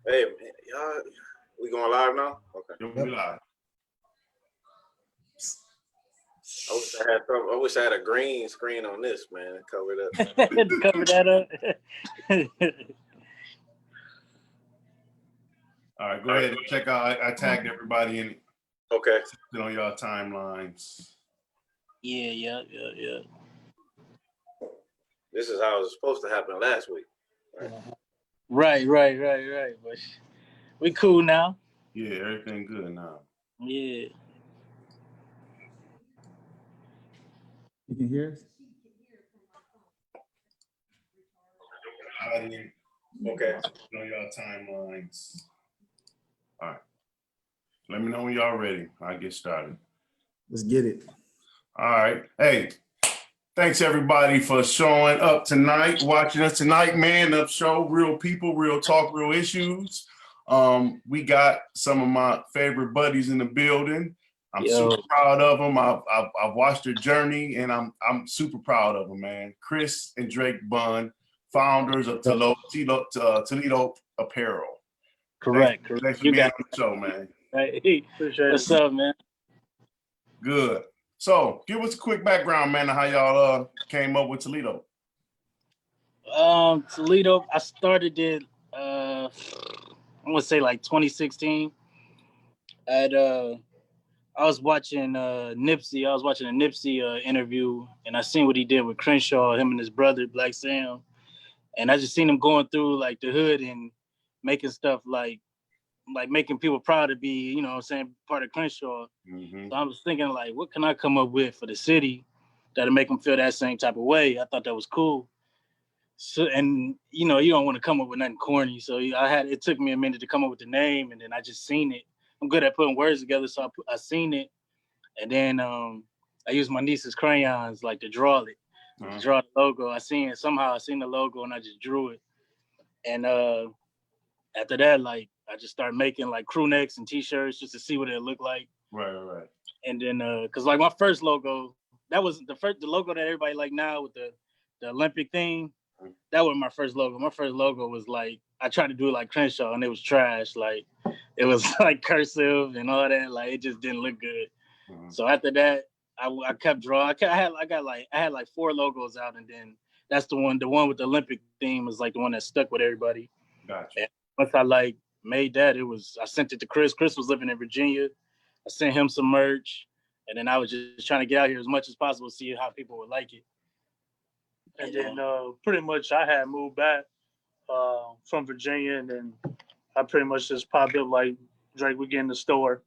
Hey, man, y'all, we going live now? Okay. We live. I wish I had a green screen on this, man. Cover it up. Cover that up. All right, go ahead and check out. I tagged everybody in. Okay. On your timelines. Yeah. This is how it was supposed to happen last week. Right. But we cool now. Yeah, everything good now. Yeah. You can hear us? Okay. On your timelines. All right. Let me know when y'all ready. I'll get started. Let's get it. All right. Hey, thanks everybody for showing up tonight, watching us tonight. ManUp Show, real people, real talk, real issues. We got some of my favorite buddies in the building. I'm super proud of them. I've watched their journey, and I'm super proud of them, man. Chris and Drake Bunn, founders of Toledo Apparel. Correct. Thanks for being on the show, man. Hey, what's up, man? Good. So, give us a quick background, man, on how y'all came up with Toledo. Toledo, I started it. I'm gonna say like 2016. I was watching Nipsey. I was watching a Nipsey interview, and I seen what he did with Crenshaw, him and his brother Black Sam, and I just seen him going through like the hood and making stuff like making people proud to be, you know what I'm saying, part of Crenshaw. Mm-hmm. So I was thinking like, what can I come up with for the city that'll make them feel that same type of way? I thought that was cool. So, and you know, you don't want to come up with nothing corny. So it took me a minute to come up with the name, and then I just seen it. I'm good at putting words together, so I seen it, and then I used my niece's crayons like to draw it, to draw the logo. I seen the logo, and I just drew it. And after that, like I just started making like crew necks and T-shirts just to see what it looked like. Right. And then because like my first logo, that was the logo that everybody like now with the Olympic thing. That was my first logo. My first logo was like, I tried to do it like Crenshaw, and it was trash. Like it was like cursive and all that. Like it just didn't look good. Mm-hmm. So after that, I kept drawing. I had like 4 logos out, and then that's the one with the Olympic theme was like the one that stuck with everybody. Gotcha. And once I like made that, I sent it to Chris. Chris was living in Virginia. I sent him some merch, and then I was just trying to get out here as much as possible to see how people would like it. And then pretty much I had moved back from Virginia, and then I pretty much just popped up like, Drake, we get in the store.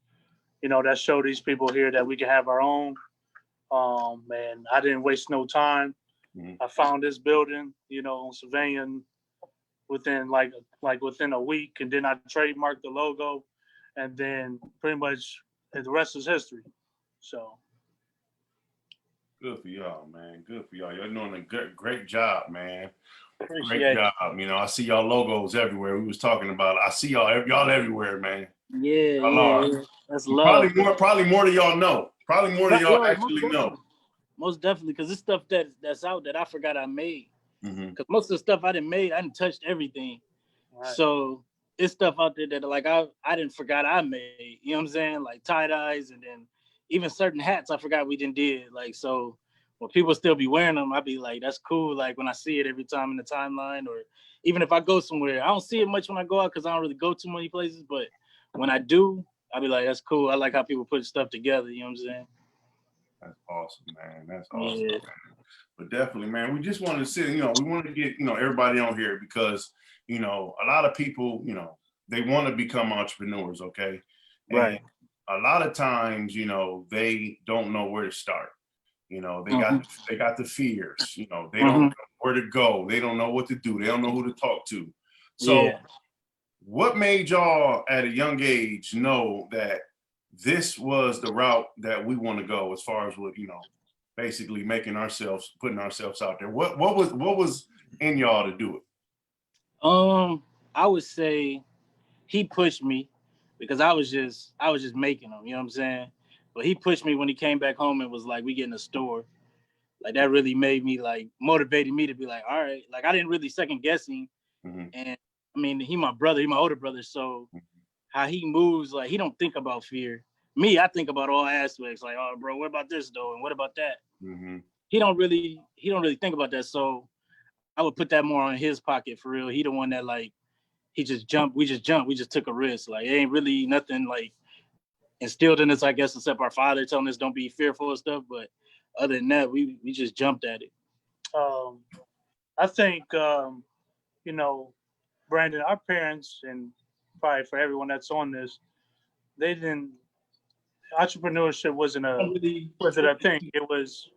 You know, that showed these people here that we can have our own. And I didn't waste no time. Mm-hmm. I found this building, you know, on Savannah within like within a week, and then I trademarked the logo, and then pretty much the rest is history. So. Good for y'all, man. Good for y'all. You're doing a great job, man. Appreciate great job. You know, I see y'all logos everywhere. We was talking about it. I see y'all everywhere, man. Yeah. That's love. Probably more than y'all know. Probably more than y'all actually know. Most definitely, because it's stuff that's out that I forgot I made. Because most of the stuff I didn't touched everything. Right. So it's stuff out there that like I didn't forgot I made. You know what I'm saying? Like tie-dyes, and then even certain hats I forgot we did. Like, so when people still be wearing them, I'd be like, that's cool. Like when I see it every time in the timeline, or even if I go somewhere, I don't see it much when I go out because I don't really go too many places. But when I do, I'll be like, that's cool. I like how people put stuff together. You know what I'm saying? That's awesome, man. That's awesome, man. But definitely, man, we just wanted to sit, you know, we wanted to get, you know, everybody on here because, you know, a lot of people, you know, they want to become entrepreneurs, okay? Right. And a lot of times, you know, they don't know where to start. You know, they got the fears, you know, they don't know where to go. They don't know what to do. They don't know who to talk to. So what made y'all at a young age know that this was the route that we want to go as far as what, you know, basically putting ourselves out there? What was in y'all to do it? I would say he pushed me because I was just making them, you know what I'm saying? But he pushed me when he came back home and was like, we get in the store. Like that really made me like motivated me to be like, all right, like I didn't really second guess him. And I mean, he my brother, he my older brother, so how he moves, like he don't think about fear. Me, I think about all aspects, like, oh, bro, what about this though, and what about that? Mm-hmm. He don't really think about that. So I would put that more on his pocket for real. He the one that like he just jumped, we just took a risk. Like it ain't really nothing like instilled in us, I guess, except our father telling us don't be fearful of stuff. But other than that, we just jumped at it. I think, you know, Brandon, our parents, and probably for everyone that's on this, they didn't. Entrepreneurship wasn't a thing. It was,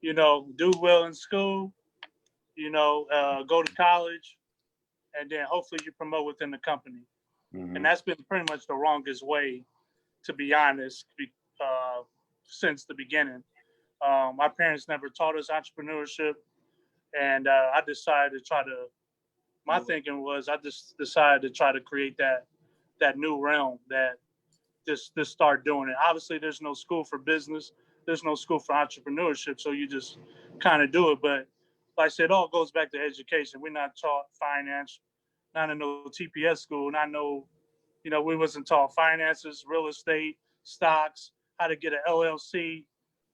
you know, do well in school, you know, go to college, and then hopefully you promote within the company. Mm-hmm. And that's been pretty much the wrongest way, to be honest, since the beginning. My parents never taught us entrepreneurship, and I decided to try to. My thinking was I just decided to try to create that new realm that just start doing it. Obviously, there's no school for business, there's no school for entrepreneurship, so you just kind of do it. But like I said, it all goes back to education. We're not taught finance, not in no TPS school, not no, you know, we wasn't taught finances, real estate, stocks, how to get an LLC,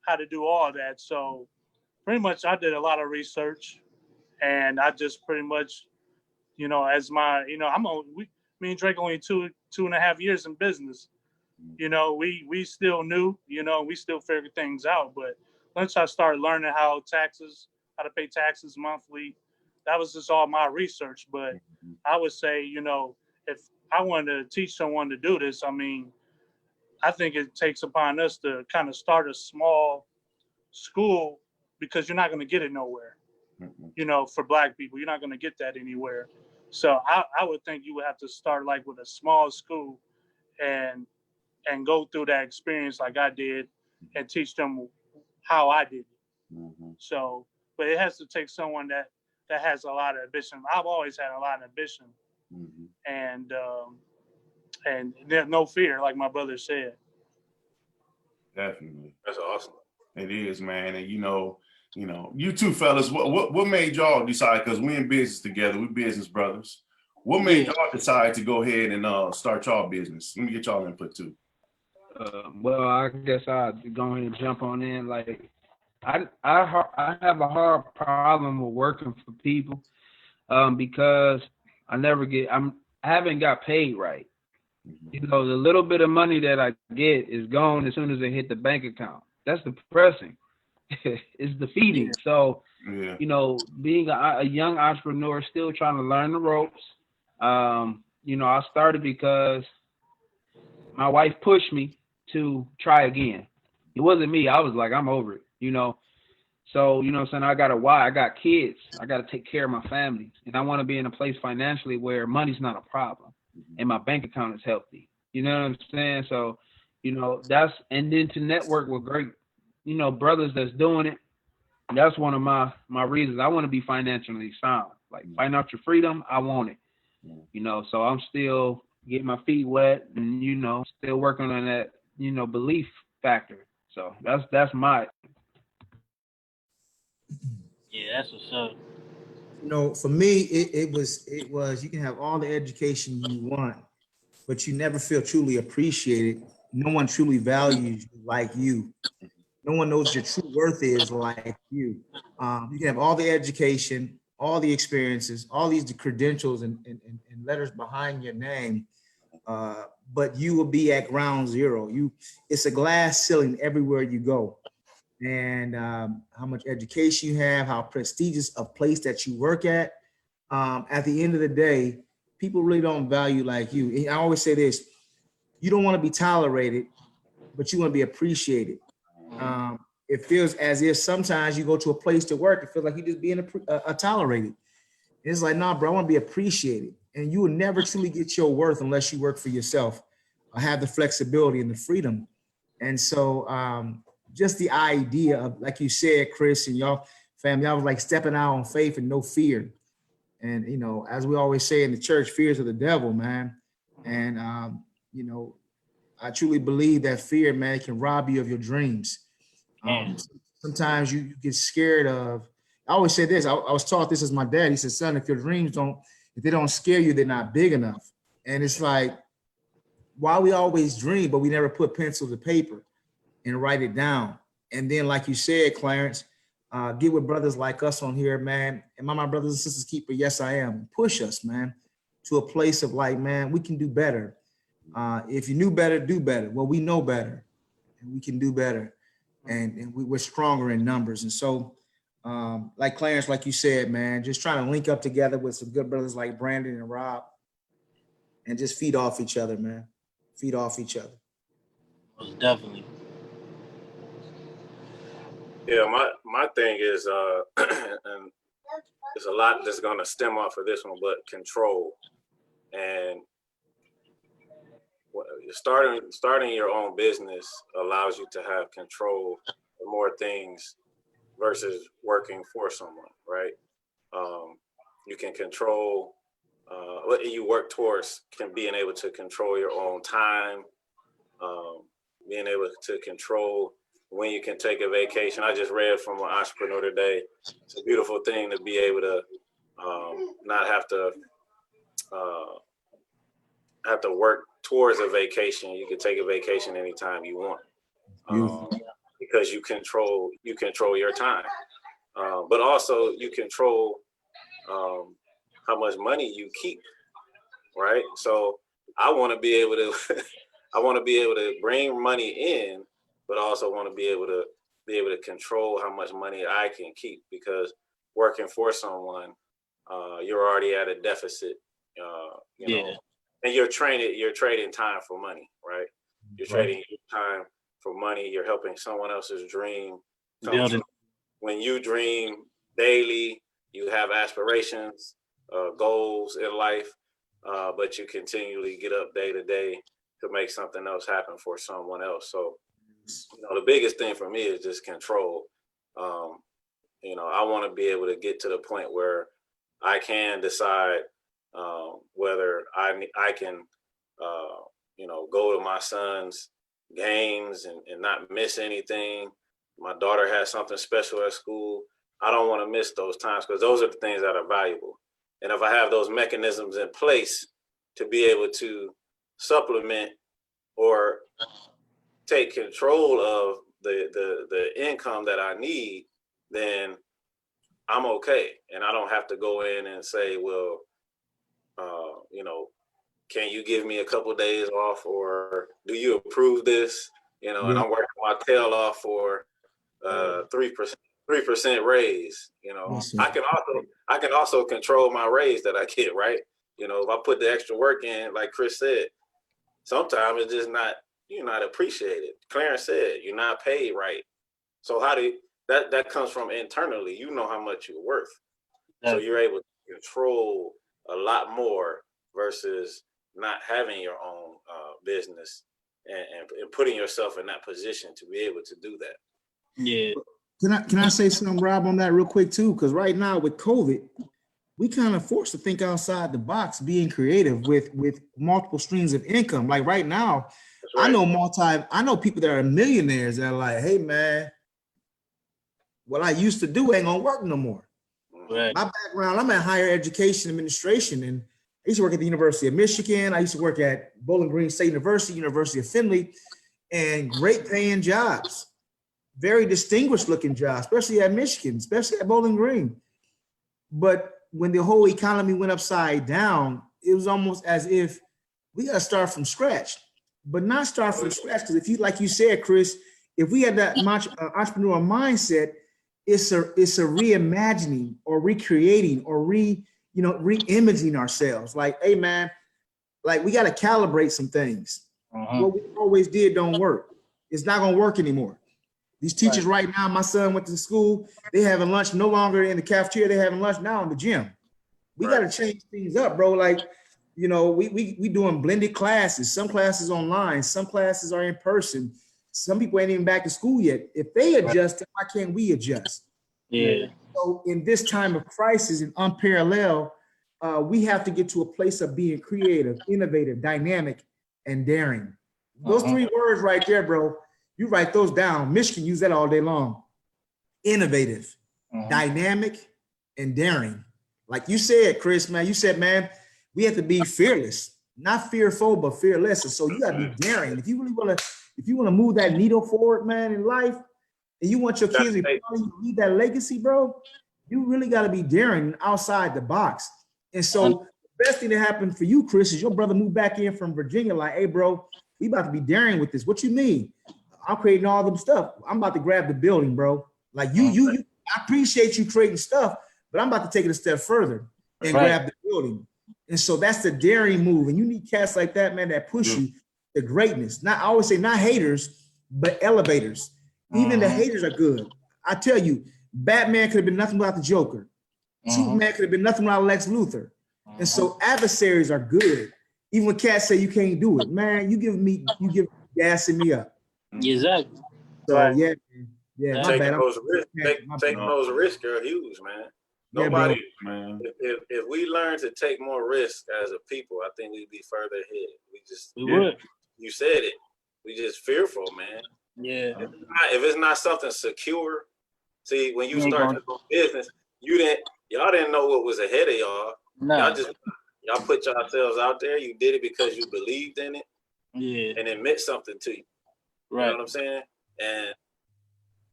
how to do all that. So pretty much I did a lot of research, and I just pretty much, you know, as my, you know, me and Drake only 2.5 years in business. You know, we still new, you know, we still figure things out. But once I started learning how to pay taxes monthly, that was just all my research. But I would say, you know, if I wanted to teach someone to do this, I mean, I think it takes upon us to kind of start a small school, because you're not going to get it nowhere. You know, for Black people, you're not going to get that anywhere. So I would think you would have to start like with a small school, and go through that experience like I did, and teach them how I did it. Mm-hmm. So, but it has to take someone that has a lot of ambition. I've always had a lot of ambition, Mm-hmm. and there's no fear, like my brother said. Definitely. That's awesome. It is, man. And you two fellas, what made y'all decide? Because we in business together, we business brothers. What made y'all decide to go ahead and start y'all business? Let me get y'all input too. Well, I guess I'll go ahead and jump on in. Like, I have a hard problem with working for people, because I haven't got paid right. You know, the little bit of money that I get is gone as soon as it hit the bank account. That's depressing. It's defeating. So, you know, being a young entrepreneur, still trying to learn the ropes. You know, I started because my wife pushed me to try again. It wasn't me. I was like, I'm over it, you know. So, you know what I'm saying? I got kids. I got to take care of my family. And I want to be in a place financially where money's not a problem and my bank account is healthy. You know what I'm saying? So, you know, and then to network with great, you know, brothers that's doing it. That's one of my reasons. I want to be financially sound. Like financial freedom, I want it. You know, so I'm still getting my feet wet and, you know, still working on that, you know, belief factor. So that's my. Yeah, that's what's up. You know, for me, it was you can have all the education you want, but you never feel truly appreciated. No one truly values you like you. No one knows your true worth is like you. You can have all the education, all the experiences, all these credentials and letters behind your name, but you will be at ground zero. It's a glass ceiling everywhere you go. And how much education you have, how prestigious a place that you work at the end of the day, people really don't value like you. And I always say this: you don't want to be tolerated, but you want to be appreciated. It feels as if sometimes you go to a place to work, it feels like you're just being tolerated. It's like, nah, bro, I want to be appreciated. And you will never truly get your worth unless you work for yourself or have the flexibility and the freedom. And so just the idea of, like you said, Chris, and y'all family, I was like stepping out on faith and no fear. And, you know, as we always say in the church, fears of the devil, man. And, you know, I truly believe that fear, man, can rob you of your dreams. Sometimes you get scared of. I always say this. I was taught this as my dad. He said, "Son, if your dreams don't If they don't scare you, they're not big enough. And it's like, why we always dream, but we never put pencil to paper and write it down. And then, like you said, Clarence, get with brothers like us on here, man. And my brothers and sisters keep a yes, I am. Push us, man, to a place of like, man, we can do better. If you knew better, do better. Well, we know better and we can do better. And we're stronger in numbers. And so, like Clarence, like you said, man, just trying to link up together with some good brothers like Brandon and Rob and just feed off each other, man. Feed off each other. Most definitely. Yeah, my thing is, and there's a lot that's going to stem off of this one, but control. And starting your own business allows you to have control of more things versus working for someone, right? You can control what you work towards, being able to control your own time, being able to control when you can take a vacation. I just read from an entrepreneur today. It's a beautiful thing to be able to not have to work towards a vacation. You can take a vacation anytime you want, because you control your time, but also you control how much money you keep, right? So I want to be able to bring money in, but also want to be able to control how much money I can keep, because working for someone, you're already at a deficit, you know, and you're trading time for money, right? You're trading your time for money. You're helping someone else's dream come true. When you dream daily, you have aspirations, goals in life, but you continually get up day to day to make something else happen for someone else. So, the biggest thing for me is just control. I want to be able to get to the point where I can decide whether I can, go to my son's games and not miss anything. My daughter has something special at school. I don't want to miss those times, because those are the things that are valuable. And if I have those mechanisms in place to be able to supplement or take control of the income that I need, then I'm okay. And I don't have to go in and say, well, can you give me a couple of days off, or do you approve this? And I'm working my tail off for 3% raise. I can also control my raise that I get, right? If I put the extra work in, like Chris said, sometimes it's just you're not appreciated. Clarence said, you're not paid right. So that comes from internally. You know how much you're worth. So you're able to control a lot more versus not having your own business and putting yourself in that position to be able to do that. Yeah. Can I say something, Rob, on that real quick too? Because right now with COVID, we kind of forced to think outside the box, being creative with multiple streams of income. Like right now, right. I know people that are millionaires that are like, hey man, what I used to do ain't gonna work no more. Right. My background, I'm in higher education administration, and I used to work at the University of Michigan. I used to work at Bowling Green State University, University of Findlay, and great paying jobs, very distinguished looking jobs, especially at Michigan, especially at Bowling Green. But when the whole economy went upside down, it was almost as if we got to start from scratch, but not start from scratch. Because if you, like you said, Chris, if we had that entrepreneurial mindset, it's a reimagining or recreating or re-imaging ourselves. Like, hey man, like we got to calibrate some things. What we always did don't work. It's not gonna work anymore. These teachers right now, my son went to school, they having lunch no longer in the cafeteria, they having lunch now in the gym. We got to change things up, bro. Like, we doing blended classes, some classes online, some classes are in person. Some people ain't even back to school yet. If they adjust, why can't we adjust? Yeah. So in this time of crisis and unparalleled, we have to get to a place of being creative, innovative, dynamic, and daring. Those three words right there, bro. You write those down. Michigan use that all day long. Innovative, dynamic, and daring. Like you said, Chris, man, you said, man, we have to be fearless, not fearful, but fearless. And so you gotta be daring. If you really wanna move that needle forward, man, in life, and you want your kids to be proud of you, leave that legacy, bro, you really gotta be daring outside the box. And so the best thing that happened for you, Chris, is your brother moved back in from Virginia, like, hey, bro, we about to be daring with this. What you mean? I'm creating all them stuff. I'm about to grab the building, bro. Like you I appreciate you creating stuff, but I'm about to take it a step further and grab the building. And so that's the daring move. And you need cats like that, man, that push you to greatness. Not, I always say, not haters, but elevators. Even the haters are good. I tell you, Batman could have been nothing without the Joker. Superman could have been nothing without Lex Luthor. And so adversaries are good. Even when cats say you can't do it, man, you give gassing me up. Exactly. So yeah, my bad. Taking those risks are huge, man. Nobody, man. If we learn to take more risks as a people, I think we'd be further ahead. We would. You said it. We just fearful, man. Yeah. If it's not something secure, see, when you start to do business, y'all didn't know what was ahead of y'all. No. Y'all put yourselves out there. You did it because you believed in it. Yeah. And it meant something to you. Right. You know what I'm saying? And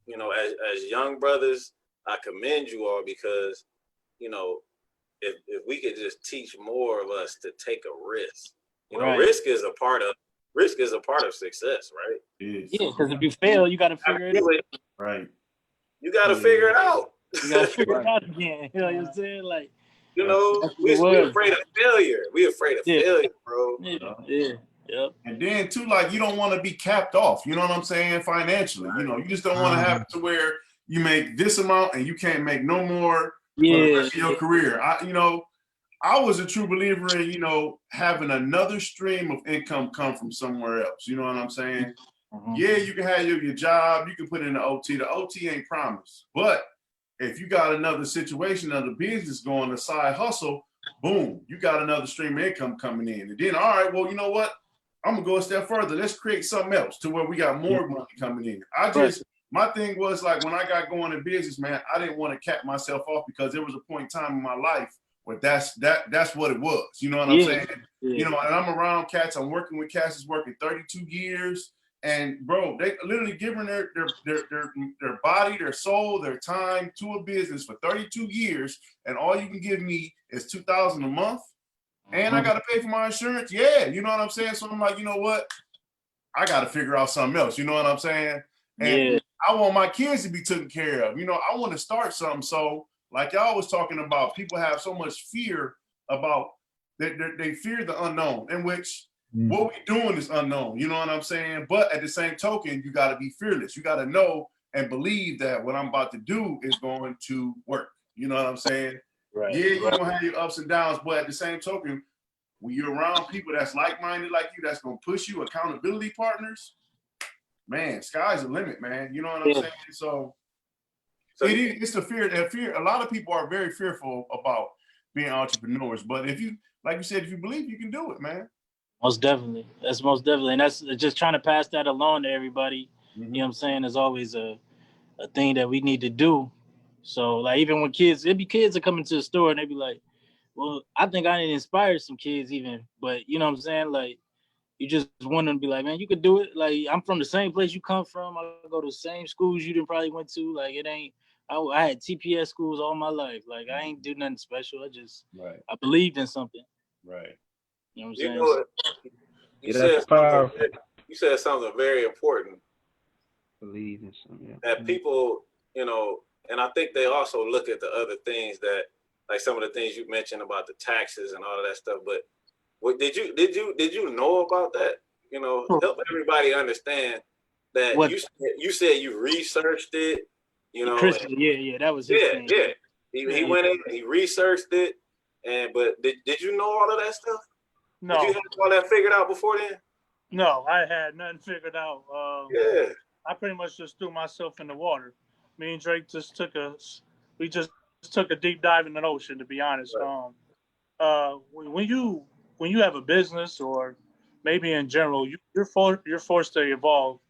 you know, as young brothers, I commend you all because, you know, if we could just teach more of us to take a risk. You know, risk is a part of success, right? Yeah, because if you fail, you got to figure it out. Right. You got to figure it out. You got to figure it out again. You know what I'm saying? Like, you know, we're afraid of failure. We're afraid of failure, bro. Yeah. Yep. And then too, like, you don't want to be capped off. You know what I'm saying? Financially, you know, you just don't want to have it to where you make this amount and you can't make no more for the rest of your career. I was a true believer in, you know, having another stream of income come from somewhere else. You know what I'm saying? Yeah, you can have your job, you can put in the OT. The OT ain't promised. But if you got another situation of the business going, a side hustle, boom, you got another stream of income coming in. And then, all right, well, you know what? I'm gonna go a step further. Let's create something else to where we got more money coming in. My thing was, like, when I got going in business, man, I didn't want to cap myself off because there was a point in time in my life where that's what it was. You know what I'm saying? Yeah. You know, and I'm around cats. I'm working with cats that's working 32 years, and bro, they literally giving their body, their soul, their time to a business for 32 years, and all you can give me is $2,000 a month. And I got to pay for my insurance. Yeah, you know what I'm saying? So I'm like, you know what? I got to figure out something else. You know what I'm saying? And I want my kids to be taken care of. You know, I want to start something. So like y'all was talking about, people have so much fear about, they fear the unknown, in which what we doing is unknown. You know what I'm saying? But at the same token, you got to be fearless. You got to know and believe that what I'm about to do is going to work. You know what I'm saying? Right. Yeah, you're gonna have your ups and downs, but at the same token, when you're around people that's like-minded like you, that's gonna push you, accountability partners, man, sky's the limit, man. You know what I'm saying? So it's the fear. A lot of people are very fearful about being entrepreneurs, but if you, like you said, if you believe, you can do it, man. Most definitely. That's most definitely, and that's just trying to pass that along to everybody. You know what I'm saying? There's always a thing that we need to do. So, like, even when it'd be kids that come into the store and they'd be like, well, I think I need to inspire some kids even. But, you know what I'm saying? Like, you just want them to be like, man, you could do it. Like, I'm from the same place you come from. I go to the same schools you done probably went to. Like, it ain't, I had TPS schools all my life. Like, I ain't do nothing special. I believed in something. Right. You know what I'm saying? You said something very important. Believe in something. That people, you know, and I think they also look at the other things that, like some of the things you mentioned about the taxes and all of that stuff. But what did you know about that? You know, help everybody understand that you said you researched it. You know, that was his thing. Yeah. He went in, he researched it, but did you know all of that stuff? No. Did you have all that figured out before then? No, I had nothing figured out. I pretty much just threw myself in the water. Me and Drake just took a deep dive in the ocean, to be honest. Right. When you have a business, or maybe in general, you're forced to evolve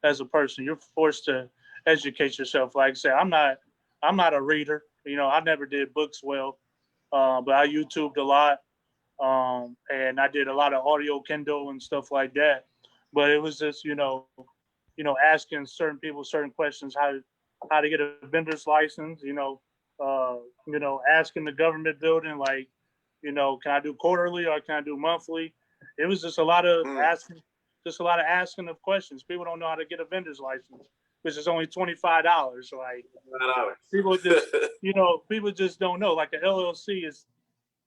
as a person. You're forced to educate yourself. Like I say, I'm not a reader. You know, I never did books well. but I YouTubed a lot, and I did a lot of audio Kindle and stuff like that. But it was just, asking certain people certain questions, how to get a vendor's license, asking the government building, like, can I do quarterly or can I do monthly? It was just a lot of asking of questions. People don't know how to get a vendor's license, which is only $25. Like, people just, people just don't know. Like, an LLC is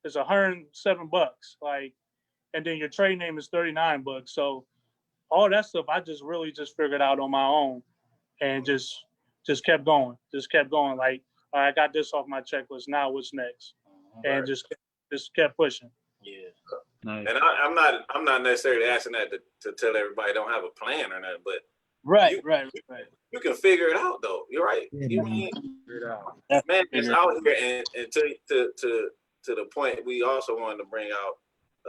$107. Like, and then your trade name is $39. So all that stuff, I just really just figured out on my own, and just kept going. Like, I got this off my checklist. Now what's next? And just kept pushing. Yeah. Nice. And I'm not necessarily asking that to tell everybody don't have a plan or nothing, but Right. you can figure it out though. You're right. Yeah, You man. mean, Figure it out. man, it's out here, and to the point we also wanted to bring out,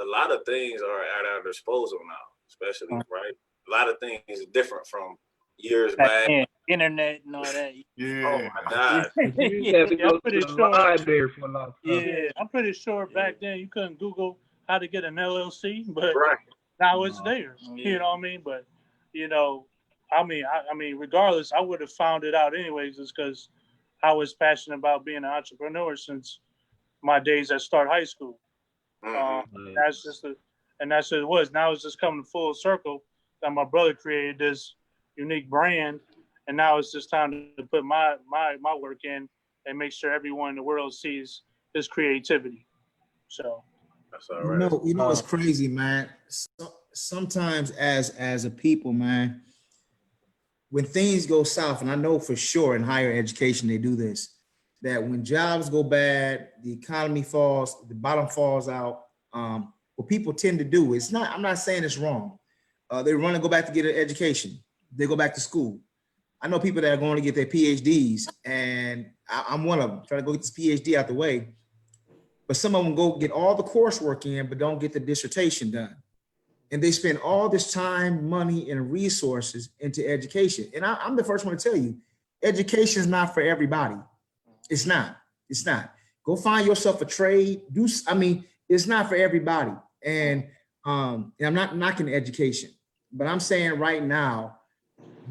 a lot of things are at our disposal now, especially right. A lot of things is different from years back. Internet and all that. Yeah. Oh my God. You have to go to the library for a lot of stuff. Yeah, I'm pretty sure back then you couldn't Google how to get an LLC, but Right. now it's there. You know what I mean? But I mean, regardless, I would have found it out anyways, just because I was passionate about being an entrepreneur since my days at Start High School. That's just what it was. Now it's just coming full circle that my brother created this unique brand, and now it's just time to put my work in and make sure everyone in the world sees his creativity. So that's all right. You know it's crazy, man. Sometimes as a people, man, when things go south, and I know for sure in higher education they do this, that when jobs go bad, the economy falls, the bottom falls out. What people tend to do, I'm not saying it's wrong. They run and go back to get an education. They go back to school. I know people that are going to get their PhDs, and I'm one of them, trying to go get this PhD out the way. But some of them go get all the coursework in, but don't get the dissertation done. And they spend all this time, money, and resources into education. And I'm the first one to tell you, education is not for everybody. It's not. Go find yourself a trade. It's not for everybody. And I'm not knocking education, but I'm saying right now,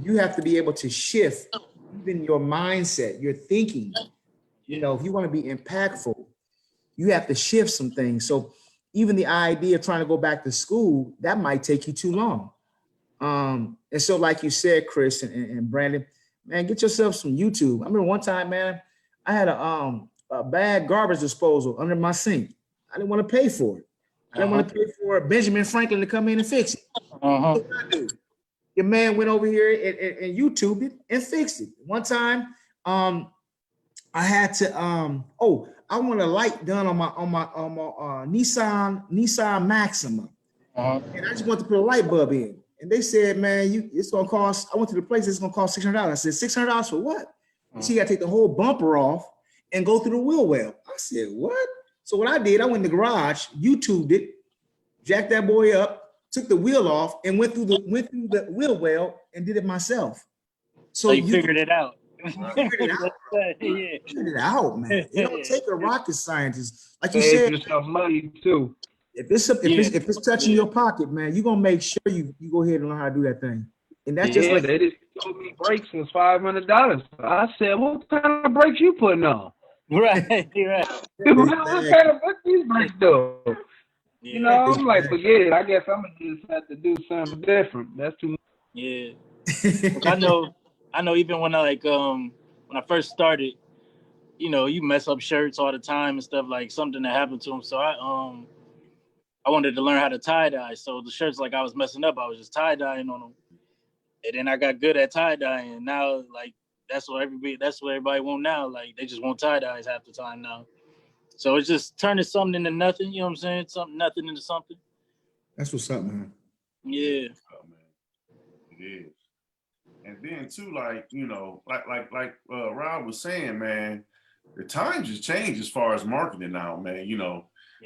you have to be able to shift even your mindset, your thinking. If you want to be impactful, you have to shift some things. So even the idea of trying to go back to school, that might take you too long. And so like you said, Chris and Brandon, man, get yourself some YouTube. I remember one time, man, I had a bad garbage disposal under my sink. I didn't want to pay for it. I didn't want to pay for Benjamin Franklin to come in and fix it. What did I do? Your man went over here and YouTubed it and fixed it. One time, I had to I want a light done on my Nissan Maxima, and I just want to put a light bulb in. And they said, man, it's gonna cost. I went to the place. It's gonna cost $600. I said, $600 for what? So you got to take the whole bumper off and go through the wheel well. I said, what? So what I did, I went in the garage, YouTubed it, jacked that boy up, took the wheel off, and went through the wheel well and did it myself. So you figured it out. Figured it out. Yeah. Figured it out, man. It don't take a rocket scientist, like you Save said. yourself money too. If it's touching your pocket, man, you're gonna make sure you go ahead and learn how to do that thing. And that's just like they just told me brakes was $500. I said, what kind of brakes you putting on? Right. What kind of what these brakes do? I'm like, forget it. I guess I'm gonna just have to do something different. That's too much. Yeah. I know even when I first started, you mess up shirts all the time and stuff, like something that happened to them. So I wanted to learn how to tie dye. So the shirts I was messing up, I was just tie dyeing on them. And then I got good at tie dyeing. Now that's what everybody want now. Like they just want tie dyes half the time now. So it's just turning something into nothing, you know what I'm saying? Nothing into something. That's what's up, man. Yeah. It is. And then too, like Rob was saying, man, the times has changed as far as marketing now, man.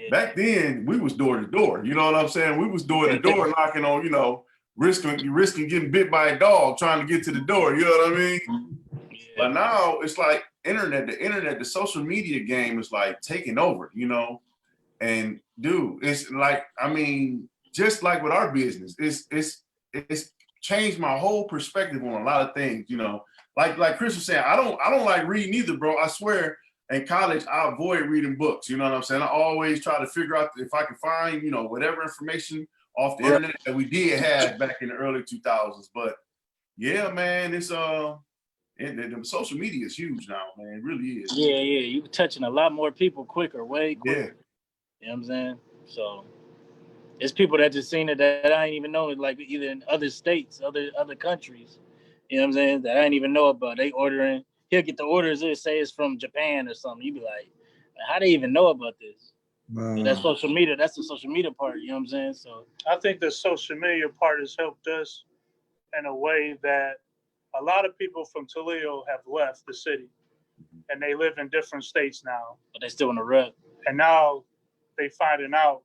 Back then we was door to door. You know what I'm saying? We was door to door knocking on, risking getting bit by a dog trying to get to the door. You know what I mean? Yeah. But now it's like the social media game is like taking over, you know. And dude, it's like, I mean, just like with our business, it's changed my whole perspective on a lot of things, you know. Like Chris was saying, I don't like reading either, bro. I swear, in college, I avoid reading books. You know what I'm saying? I always try to figure out if I can find, you know, whatever information off the internet that we did have back in the early 2000s. But yeah, man, it's the social media is huge now, man. It really is. Yeah, you touching a lot more people quicker, way quicker. Yeah. You know what I'm saying? So it's people that just seen it that I ain't even know, like either in other states, other countries. You know what I'm saying? That I didn't even know about. They ordering. He'll get the orders. It say it's from Japan or something. You be like, how they even know about this? Wow. That's social media. That's the social media part. You know what I'm saying? So I think the social media part has helped us in a way that a lot of people from Toledo have left the city and they live in different states now. but they still in the rep. And now they finding out,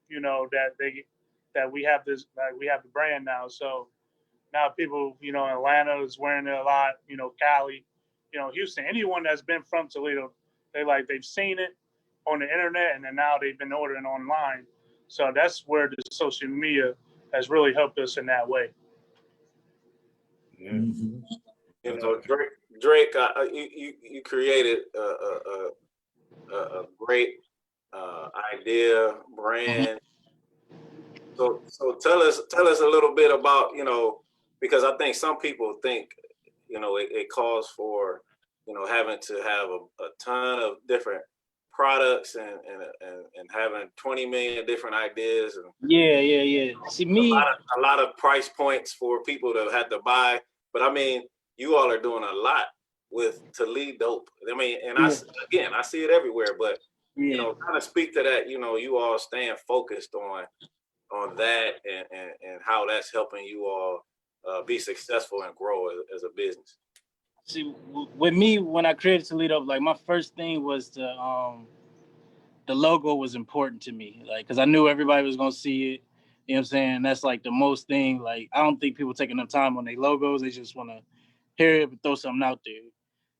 you know, that we have this, like we have the brand now. So now people, you know, Atlanta is wearing it a lot, you know, Cali, you know, Houston, anyone that's been from Toledo, they've seen it on the internet and then now they've been ordering online. So that's where the social media has really helped us in that way. Yeah. Mhm. You know, Drake, you created a great idea, brand. So tell us a little bit about, you know, because I think some people think, you know, it calls for, you know, having to have a ton of different products and having 20 million different ideas and Yeah. See me. a lot of price points for people to have to buy. But I mean, you all are doing a lot with to lead dope. I mean, and I see it everywhere, but you know, kind of speak to that, you know, you all staying focused on that and how that's helping you all be successful and grow as a business. See, with me, when I created Toledo, like my first thing was the logo was important to me, like, because I knew everybody was gonna see it. You know what I'm saying? That's like the most thing. Like, I don't think people take enough time on their logos. They just want to hear it and throw something out there.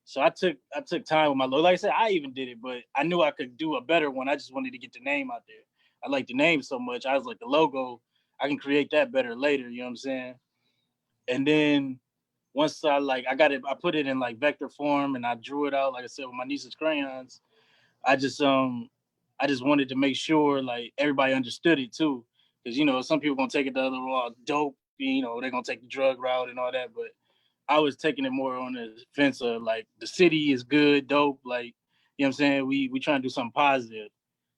So I took time with my logo. Like I said, I even did it, but I knew I could do a better one. I just wanted to get the name out there. I like the name so much. I was like, the logo, I can create that better later. You know what I'm saying? And then once I got it, I put it in like vector form and I drew it out, like I said, with my niece's crayons. I just wanted to make sure like everybody understood it too. Cause you know, some people gonna take it the other route, dope, you know, they're gonna take the drug route and all that. But I was taking it more on the fence of like the city is good, dope, like, you know what I'm saying? We trying to do something positive.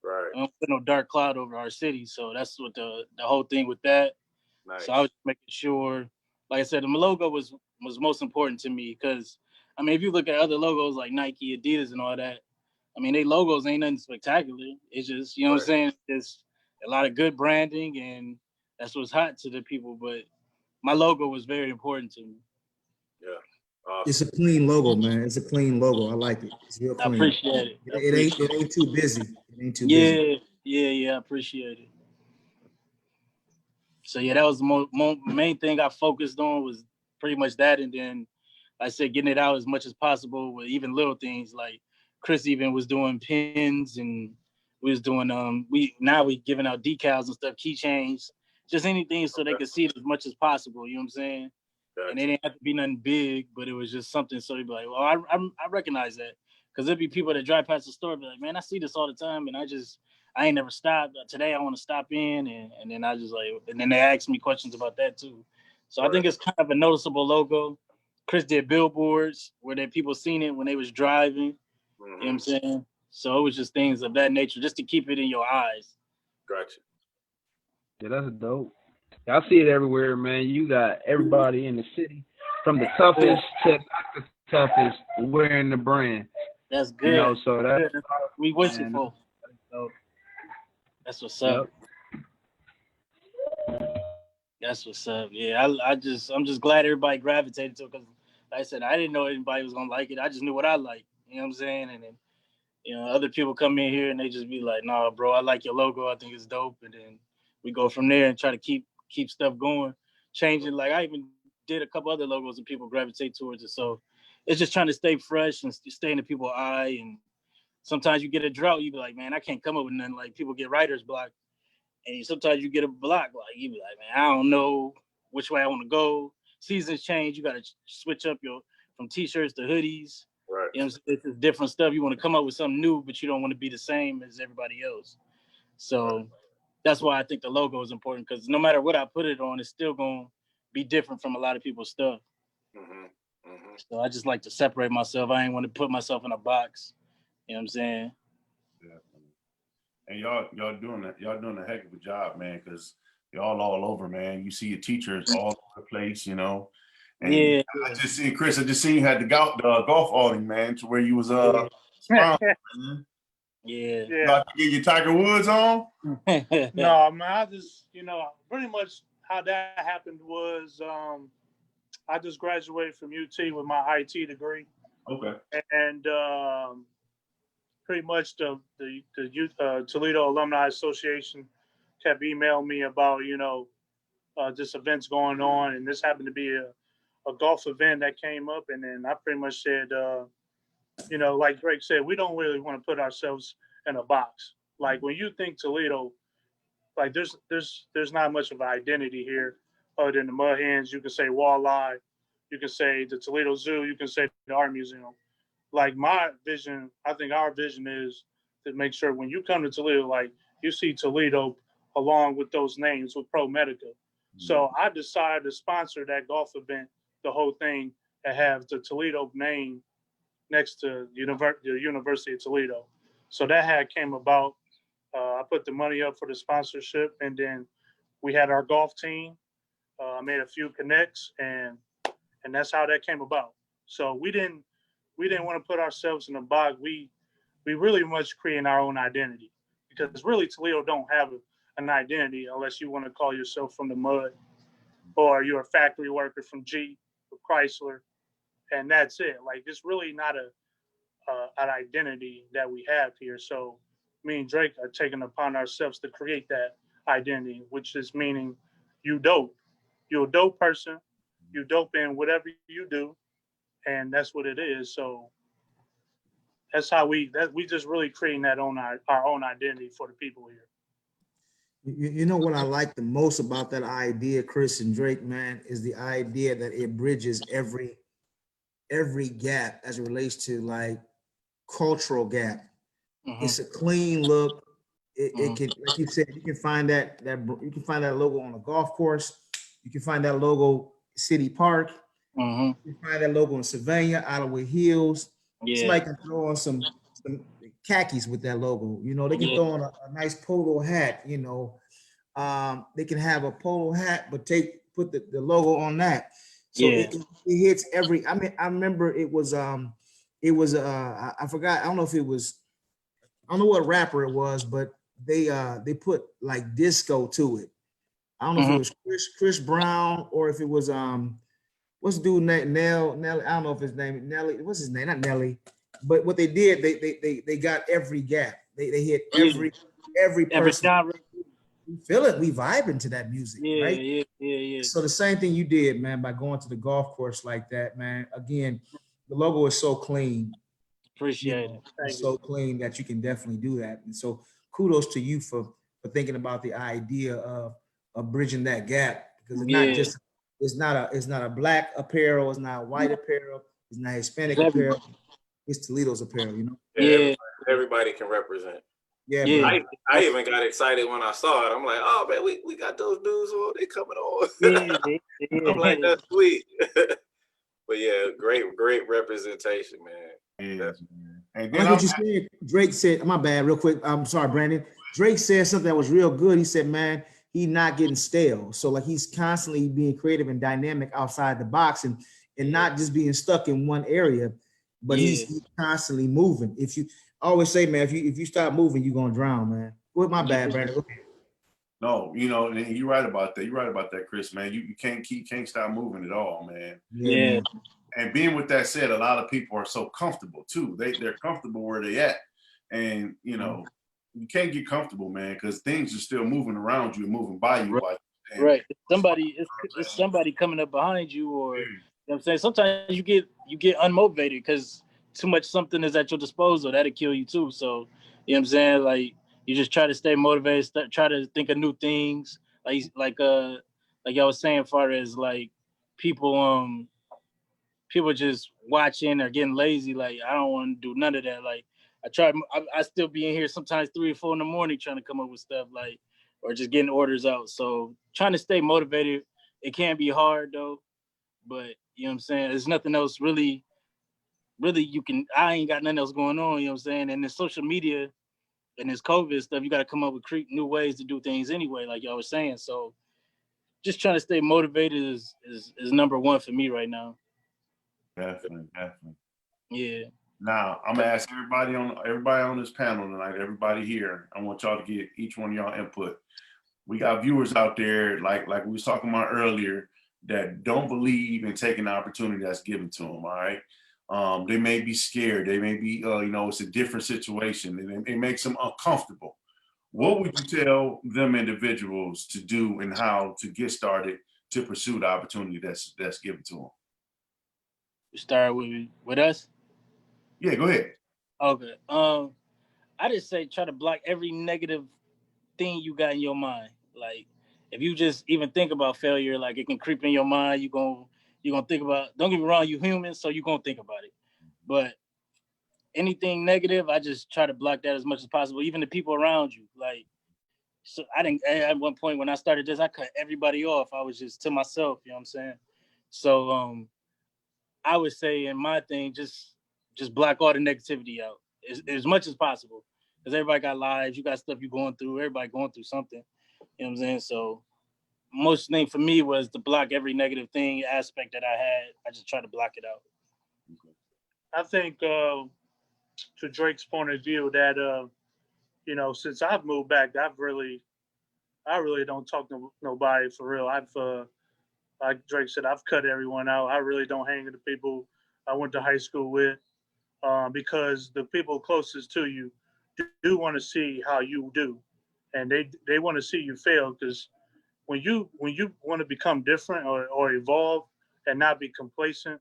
Right. I don't put no dark cloud over our city. So that's what the whole thing with that. Nice. So I was making sure, like I said, the logo was most important to me because, I mean, if you look at other logos like Nike, Adidas, and all that, I mean, they logos ain't nothing spectacular. It's just, you know what I'm saying? It's a lot of good branding, and that's what's hot to the people. But my logo was very important to me. Yeah. It's a clean logo, man. It's a clean logo. I like it. It's real clean. I appreciate it. It ain't too busy. It ain't too busy. Yeah. I appreciate it. So yeah, that was the main thing I focused on was pretty much that, and then like I said, getting it out as much as possible with even little things like Chris even was doing pins and we was doing we giving out decals and stuff, keychains, just anything so they could see it as much as possible. You know what I'm saying? Gotcha. And it didn't have to be nothing big, but it was just something so you'd be like, well, I recognize that because there'd be people that drive past the store, be like, man, I see this all the time, and I ain't never stopped. Today I want to stop in, and then I just like, and then they ask me questions about that too. So I think it's kind of a noticeable logo. Chris did billboards where people seen it when they was driving. Mm-hmm. You know what I'm saying? So it was just things of that nature, just to keep it in your eyes. Gotcha. Yeah, that's dope. I see it everywhere, man. You got everybody in the city, from the toughest to not the toughest, wearing the brand. That's good. You know, so that's we wishful. That's what's up. Yep. That's what's up. Yeah, I'm just glad everybody gravitated to it because, like I said, I didn't know anybody was gonna like it. I just knew what I like. You know what I'm saying? And then, you know, other people come in here and they just be like, "Nah, bro, I like your logo. I think it's dope." And then we go from there and try to keep stuff going, changing. Like I even did a couple other logos and people gravitate towards it. So it's just trying to stay fresh and stay in the people's eye. And sometimes you get a drought, you be like, man, I can't come up with nothing. Like people get writer's block. And sometimes you get a block, like you be like, man, I don't know which way I want to go. Seasons change. You got to switch up from t-shirts to hoodies. Right. You know what I'm saying? It's different stuff. You want to come up with something new, but you don't want to be the same as everybody else. So that's why I think the logo is important, because no matter what I put it on, it's still going to be different from a lot of people's stuff. So I just like to separate myself. I ain't want to put myself in a box. You know what I'm saying? And y'all doing that. Y'all doing a heck of a job, man, because y'all all over, man. You see your teachers all over the place, you know. And yeah. I just seen Chris. I just seen you had the golf outing, man, to where you was sponsored, man. Yeah. Y'all get your Tiger Woods on? No, man, I just, pretty much how that happened was I just graduated from UT with my IT degree. Okay. And pretty much the Toledo Alumni Association kept emailing me about, this event's going on. And this happened to be a golf event that came up. And then I pretty much said, like Drake said, we don't really want to put ourselves in a box. Like when you think Toledo, like there's not much of an identity here other than the Mud Hens. You can say Walleye, you can say the Toledo Zoo, you can say the Art Museum. Like my vision, I think our vision is to make sure when you come to Toledo, like you see Toledo along with those names with Pro Medica. So I decided to sponsor that golf event, the whole thing, and have the Toledo name next to the University of Toledo. So that came about. I put the money up for the sponsorship, and then we had our golf team. I made a few connects, and that's how that came about. So we didn't want to put ourselves in a box. We really much creating our own identity, because really Toledo don't have an identity unless you want to call yourself from the mud, or you're a factory worker from Jeep or Chrysler, and that's it. Like it's really not an identity that we have here. So me and Drake are taking upon ourselves to create that identity, which is meaning you dope. You're a dope person. You dope in whatever you do, and that's what it is. So that's how we just really creating that our own identity for the people here. You know what I like the most about that idea, Chris and Drake, man, is the idea that it bridges every gap as it relates to like cultural gap. It's a clean look. It can, like you said, you can find that logo on a golf course. You can find that logo City Park. You can find that logo in Savannah, Ottawa Hills. Somebody can throw on some khakis with that logo. They can throw on a nice polo hat. They can have a polo hat, but put the logo on that. So it hits every. I mean, I remember it was I forgot. I don't know if it was. I don't know what rapper it was, but they put like disco to it. I don't know if it was Chris Brown or if it was what's the dude name? Nelly. I don't know if his name Nelly. What's his name? Not Nelly. But what they did, they got every gap. They hit every person. We feel it. We vibing to that music, right? Yeah. So the same thing you did, man, by going to the golf course like that, man. Again, the logo is so clean. Appreciate it. It's so clean that you can definitely do that. And so kudos to you for thinking about the idea of bridging that gap, because it's not a black apparel, it's not white apparel, it's not Hispanic apparel, it's Toledo's apparel, Everybody can represent. Yeah. I even got excited when I saw it. I'm like, oh man, we got those dudes on, they coming on. I'm like, that's sweet. But yeah, great representation, man. Yeah. And then what you said, Drake said, my bad, real quick. I'm sorry, Brandon. Drake said something that was real good. He said, man, he's not getting stale. So like he's constantly being creative and dynamic outside the box and not just being stuck in one area, but he's constantly moving. If you I always say, man, if you stop moving, you're gonna drown, man. With my bad, Brandon. No, and you're right about that. You're right about that, Chris, man. You can't stop moving at all, man. Yeah. And being with that said, a lot of people are so comfortable too. They're comfortable where they at. And you can't get comfortable, man, because things are still moving around you and moving by you. Right. It's somebody coming up behind you, or you know what I'm saying? Sometimes you get you get unmotivated because too much something is at your disposal that'll kill you too. So you know what I'm saying? Like you just try to stay motivated, try to think of new things. Like y'all was saying, far as like people people just watching or getting lazy. Like I don't want to do none of that. Like I still be in here sometimes 3 or 4 in the morning trying to come up with stuff like, or just getting orders out. So trying to stay motivated, it can be hard though. But you know what I'm saying? There's nothing else really I ain't got nothing else going on, you know what I'm saying? And the social media and this COVID stuff, you got to come up with new ways to do things anyway, like y'all was saying. So just trying to stay motivated is number one for me right now. Definitely. Yeah. Now I'm gonna ask everybody on this panel tonight, everybody here. I want y'all to get each one of y'all input. We got viewers out there, like we was talking about earlier, that don't believe in taking the opportunity that's given to them. All right, they may be scared. They may be, it's a different situation, and it makes them uncomfortable. What would you tell them individuals to do and how to get started to pursue the opportunity that's given to them? You start with us? Yeah, go ahead. Okay. I just say try to block every negative thing you got in your mind. Like if you just even think about failure, like it can creep in your mind. You're gonna think about, don't get me wrong, you human, so you're gonna think about it. But anything negative, I just try to block that as much as possible, even the people around you. Like, so I didn't, at one point when I started this, I cut everybody off. I was just to myself, you know what I'm saying? So I would say in my thing, just block all the negativity out as much as possible. Because everybody got lives, you got stuff you're going through, everybody going through something. You know what I'm saying? So most thing for me was to block every negative thing aspect that I had. I just try to block it out. I think to Drake's point of view that since I've moved back, I really don't talk to nobody for real. Like Drake said, I've cut everyone out. I really don't hang with the people I went to high school with because the people closest to you do want to see how you do, and they want to see you fail. Because when you want to become different or evolve and not be complacent,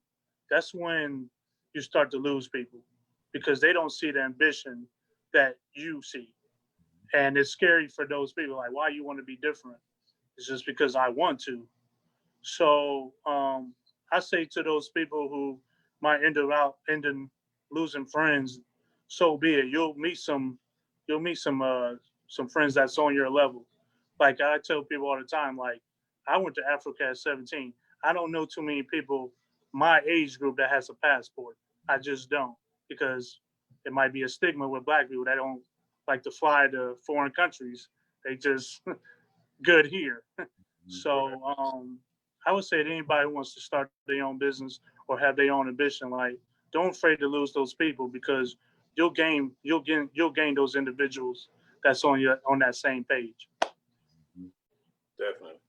that's when you start to lose people because they don't see the ambition that you see, and it's scary for those people. Like, why you want to be different? It's just because I want to. So I say to those people who might ending losing friends, so be it. You'll meet some friends that's on your level. Like I tell people all the time, like I went to Africa at 17. I don't know too many people my age group that has a passport. I just don't because it might be a stigma with black people that don't like to fly to foreign countries. They just good here. So I would say to anybody who wants to start their own business or have their own ambition, like don't afraid to lose those people because you'll gain those individuals that's on that same page. Definitely.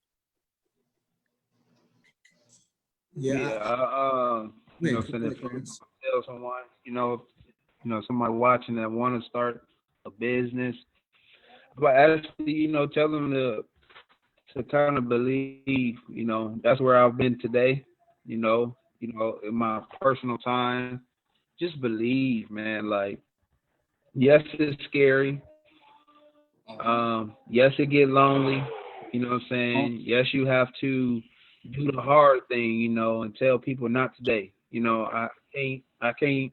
Yeah. So if you tell someone, somebody watching that want to start a business, but actually, tell them to kind of believe, that's where I've been today, in my personal time. Just believe, man. Like, yes, it's scary. Yes, it get lonely. You know what I'm saying? Yes, you have to do the hard thing, and tell people not today. I can't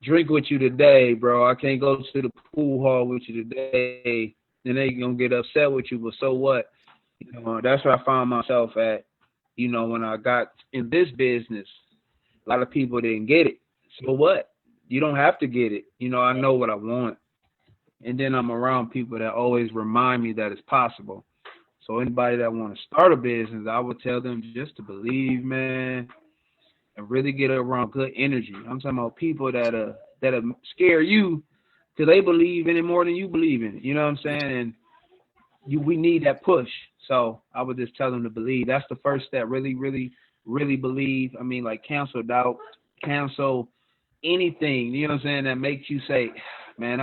drink with you today, bro. I can't go to the pool hall with you today. Then they gonna get upset with you, but so what? That's where I found myself at, when I got in this business. A lot of people didn't get it. So what? You don't have to get it. I know what I want. And then I'm around people that always remind me that it's possible. So anybody that want to start a business, I would tell them just to believe, man, and really get around good energy. I'm talking about people that scare you because they believe in it more than you believe in it. You know what I'm saying? And we need that push. So I would just tell them to believe. That's the first step. Really, really, really believe. I mean, like cancel doubt, cancel anything, you know what I'm saying, that makes you say, man,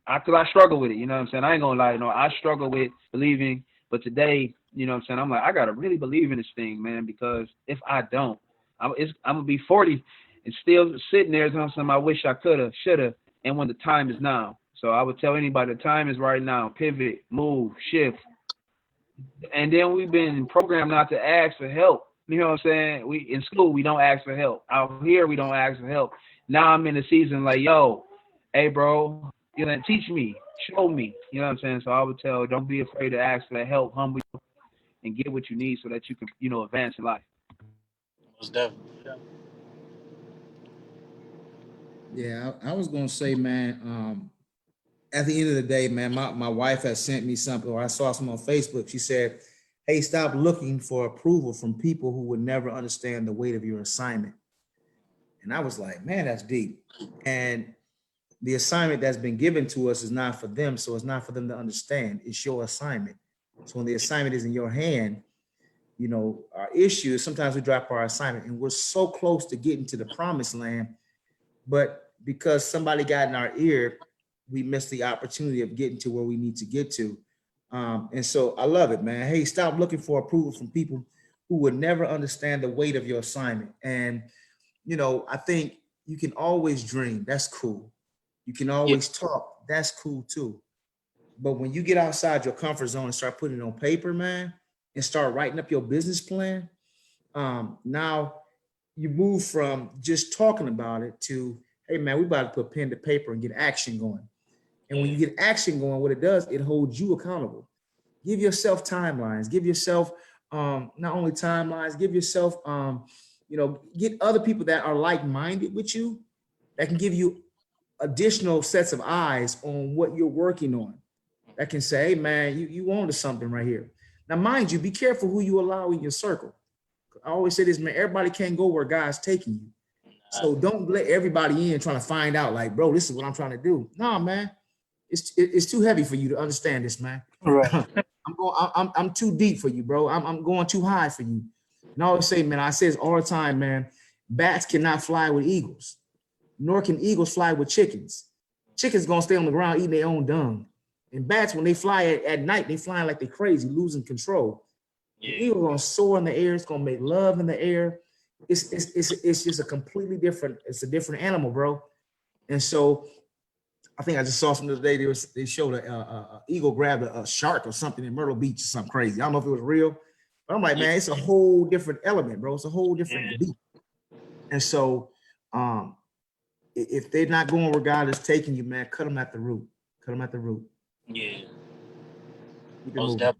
cause I struggle with it, you know what I'm saying? I ain't gonna lie, I struggle with believing, but today, you know what I'm saying, I'm like, I gotta really believe in this thing, man, because if I don't, I'm gonna be 40 and still sitting there telling something I wish I could have, should have, and when the time is now. So I would tell anybody the time is right now. Pivot, move, shift. And then we've been programmed not to ask for help. You know what I'm saying? We in school we don't ask for help. Out here we don't ask for help. Now I'm in the season like, yo, hey bro, you know, teach me, show me. You know what I'm saying? So I would tell, don't be afraid to ask for help, humble and get what you need so that you can, you know, advance in life. Most definitely. Yeah, I was gonna say, man, at the end of the day, man, my wife has sent me something, or I saw something on Facebook. She said, hey, stop looking for approval from people who would never understand the weight of your assignment. And I was like, man, that's deep. And the assignment that's been given to us is not for them. So it's not for them to understand. It's your assignment. So when the assignment is in your hand, you know, our issue is sometimes we drop our assignment and we're so close to getting to the promised land, but because somebody got in our ear, we missed the opportunity of getting to where we need to get to. And so I love it, man. Hey, stop looking for approval from people who would never understand the weight of your assignment. And, you know, I think you can always dream. That's cool. You can always talk. That's cool too. But when you get outside your comfort zone and start putting it on paper, man, and start writing up your business plan, now you move from just talking about it to, hey man, we about to put pen to paper and get action going. And when you get action going, what it does, it holds you accountable. Give yourself timelines. Give yourself not only timelines, give yourself, you know, get other people that are like-minded with you that can give you additional sets of eyes on what you're working on. That can say, hey man, you onto something right here. Now, mind you, be careful who you allow in your circle. I always say this, man, everybody can't go where God's taking you. So don't let everybody in trying to find out, like, bro, this is what I'm trying to do. No, man, it's too heavy for you to understand this, man. Right. I'm too deep for you, bro. I'm going too high for you. And I always say, man, I say this all the time, man, bats cannot fly with eagles, nor can eagles fly with chickens. Chickens gonna stay on the ground eating their own dung. And bats, when they fly at night, they flying like they're crazy, losing control. The eagle gonna soar in the air. It's gonna make love in the air. It's just a completely different. It's a different animal, bro. And so I think I just saw something today. They showed a eagle grabbed a shark or something in Myrtle Beach or something crazy. I don't know if it was real, but I'm like, man, it's a whole different element, bro. It's a whole different beat. And so, if they're not going where God is taking you, man, cut them at the root. Cut them at the root. Yeah. Keep it moving.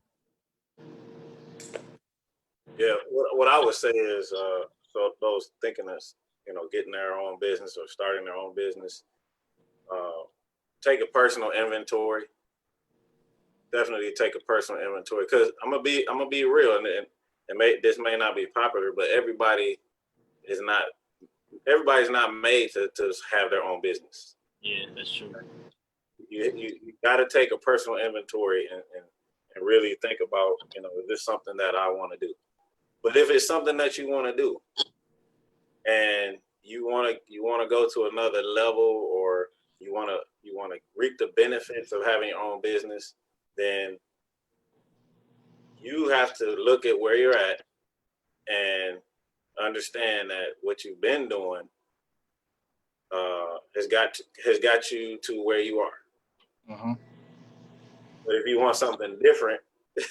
Yeah, what I would say is, so those thinking of, you know, getting their own business or starting their own business, take a personal inventory. Definitely take a personal inventory, because I'm gonna be real, and this may not be popular, but everybody's not made to have their own business. Yeah, that's true. You got to take a personal inventory and really think about, you know, is this something that I want to do? But if it's something that you want to do, and you want to go to another level, or you want to reap the benefits of having your own business, then you have to look at where you're at and understand that what you've been doing has got you to where you are. Mm-hmm. But if you want something different,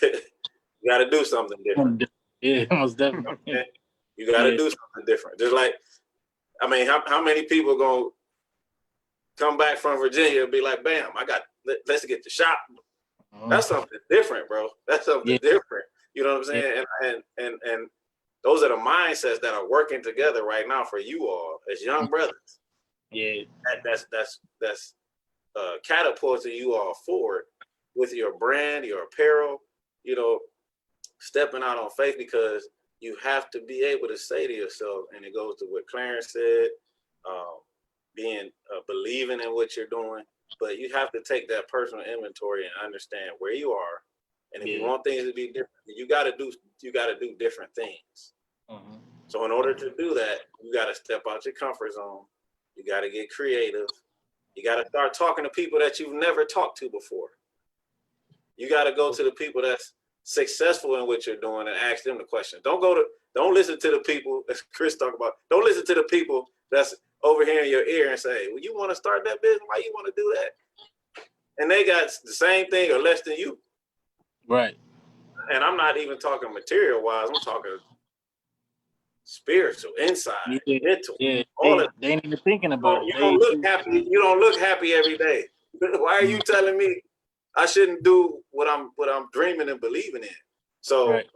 you got to do something different. Yeah, most definitely. You got to do something different. Just like, I mean, how many people gonna come back from Virginia and be like, bam, let's get the shop. That's something different, bro. That's something different. You know what I'm saying? And those are the mindsets that are working together right now for you all as young brothers. Yeah. That's catapulting you all forward with your brand, your apparel, you know, stepping out on faith, because you have to be able to say to yourself, and it goes to what Clarence said, believing in what you're doing, but you have to take that personal inventory and understand where you are. And if you want things to be different, you got to do different things. Mm-hmm. So in order to do that, you got to step out your comfort zone. You got to get creative. You got to start talking to people that you've never talked to before. You got to go to the people that's successful in what you're doing and ask them the question. Don't listen to the people, as Chris talked about, don't listen to the people that's over here in your ear and say, well, you want to start that business? Why you want to do that? And they got the same thing or less than you. Right. And I'm not even talking material wise. I'm talking spiritual, inside, Yeah. mental, Yeah. all that. They ain't even thinking about it. You don't look happy. You don't look happy every day. Why are you telling me I shouldn't do what I'm dreaming and believing in? So Right.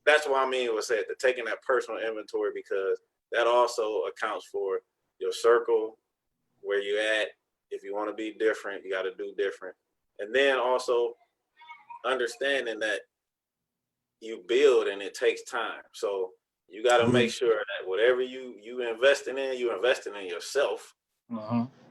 that's what I mean was said, taking that personal inventory, because that also accounts for your circle, where you at. If you want to be different, you got to do different. And then also understanding that you build and it takes time. So you got to make sure that whatever you investing in, you investing in yourself